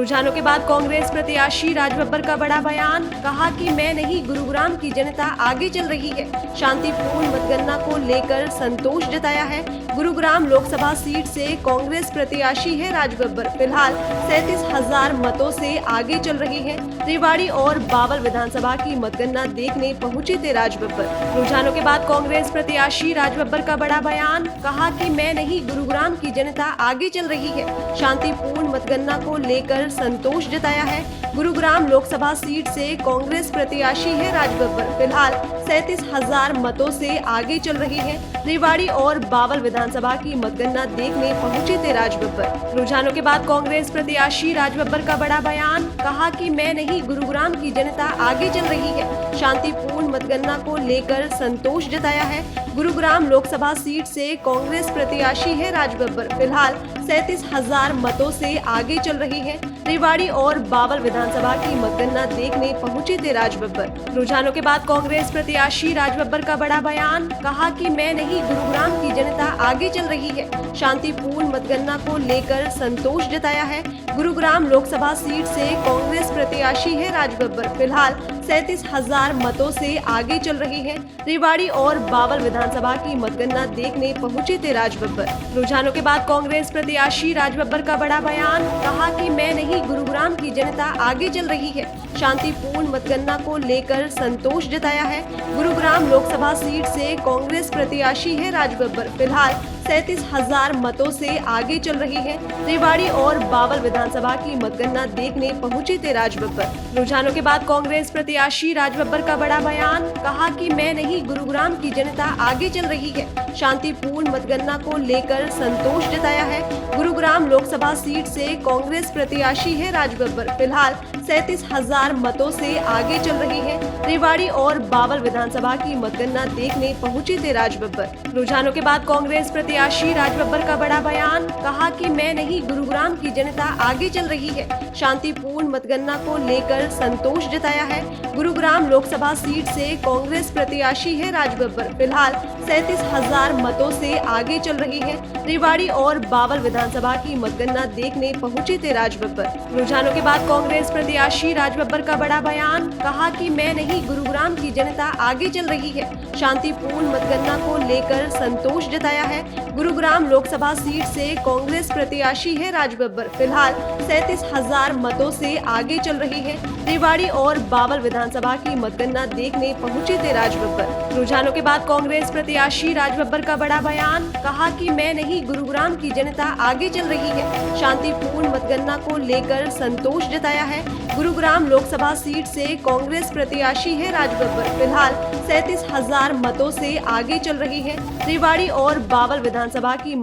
रुझानों के बाद कांग्रेस प्रत्याशी राज बब्बर का बड़ा बयान, कहा कि मैं नहीं गुरुग्राम की जनता आगे चल रही है। शांतिपूर्ण मतगणना को लेकर संतोष जताया है। गुरुग्राम लोकसभा सीट से कांग्रेस प्रत्याशी है राज बब्बर, फिलहाल 37,000 मतों से आगे चल रही है। रेवाड़ी और बावल विधानसभा की मतगणना देखने पहुंचे थे राज बब्बर। रुझानों के बाद कांग्रेस प्रत्याशी राज बब्बर का बड़ा बयान, कहा कि मैं नहीं गुरुग्राम की जनता आगे चल रही है। शांतिपूर्ण मतगणना को लेकर संतोष जताया है। गुरुग्राम लोकसभा सीट से कांग्रेस प्रत्याशी है राज बब्बर, फिलहाल 37,000 मतों से आगे चल रही है। रेवाड़ी और बावल विधानसभा की मतगणना देखने पहुंचे थे राज बब्बर। रुझानों के बाद कांग्रेस प्रत्याशी राज बब्बर का बड़ा बयान, कहा कि मैं नहीं गुरुग्राम की जनता आगे चल रही है। शांतिपूर्ण मतगणना को लेकर संतोष जताया है। गुरुग्राम लोकसभा सीट से कांग्रेस प्रत्याशी है राज बब्बर, फिलहाल 37,000 मतों से आगे चल रही है। रेवाड़ी और बावल विधानसभा की मतगणना देखने पहुंचे थे राज बब्बर। रुझानों के बाद कांग्रेस प्रत्याशी राज बब्बर का बड़ा बयान, कहा कि मैं नहीं गुरुग्राम की जनता आगे चल रही है। शांतिपूर्ण मतगणना को लेकर संतोष जताया है। गुरुग्राम लोकसभा सीट से कांग्रेस प्रत्याशी है राज बब्बर, फिलहाल 37,000 मतों से आगे चल रही है। रेवाड़ी और बावल विधानसभा की मतगणना देखने पहुंचे थे राज बब्बर। रुझानों के बाद कांग्रेस प्रत्याशी राज बब्बर का बड़ा बयान, कहा कि मैं नहीं गुरुग्राम की जनता आगे चल रही है। शांतिपूर्ण मतगणना को लेकर संतोष जताया है। गुरुग्राम लोकसभा सीट से कांग्रेस प्रत्याशी है राज बब्बर, फिलहाल 37,000 मतों से आगे चल रही है। रेवाड़ी और बावल विधानसभा की मतगणना देखने पहुंचे थे राज बब्बर। रुझानों के बाद कांग्रेस प्रत्याशी राज बब्बर का बड़ा बयान, कहा कि मैं नहीं गुरुग्राम की जनता आगे चल रही है। शांतिपूर्ण मतगणना को लेकर संतोष जताया है। गुरुग्राम लोकसभा सीट से कांग्रेस प्रत्याशी है राज बब्बर, फिलहाल 37,000 मतों से आगे चल रही है। रेवाड़ी और बावल विधानसभा की मतगणना देखने पहुंचे थे राज बब्बर। रुझानों के बाद कांग्रेस प्रत्याशी राज बब्बर का बड़ा बयान, कहा कि मैं नहीं गुरुग्राम की जनता आगे चल रही है। शांतिपूर्ण मतगणना को लेकर संतोष जताया है। गुरुग्राम लोकसभा सीट से कांग्रेस प्रत्याशी है राज बब्बर, फिलहाल 37,000 मतों से आगे चल रही है। रेवाड़ी और बावल विधानसभा की मतगणना देखने पहुंचे थे राज बब्बर। रुझानों के बाद कांग्रेस प्रत्याशी राज बब्बर का बड़ा बयान, कहा कि मैं नहीं गुरुग्राम की जनता आगे चल रही है। शांतिपूर्ण मतगणना को लेकर संतोष जताया है। गुरुग्राम लोकसभा सीट से कांग्रेस प्रत्याशी है राज बब्बर, फिलहाल 37,000 मतों से आगे चल रही है। रेवाड़ी और बावल विधानसभा की मतगणना देखने पहुंचे थे राज बब्बर। रुझानों के बाद कांग्रेस प्रत्याशी राज बब्बर का बड़ा बयान, कहा कि मैं नहीं गुरुग्राम की जनता आगे चल रही है। शांतिपूर्ण मतगणना को लेकर संतोष जताया है। गुरुग्राम लोकसभा सीट से कांग्रेस प्रत्याशी है राज बब्बर, फिलहाल 37,000 मतों से आगे चल रही है। रेवाड़ी और बावल विधानसभा की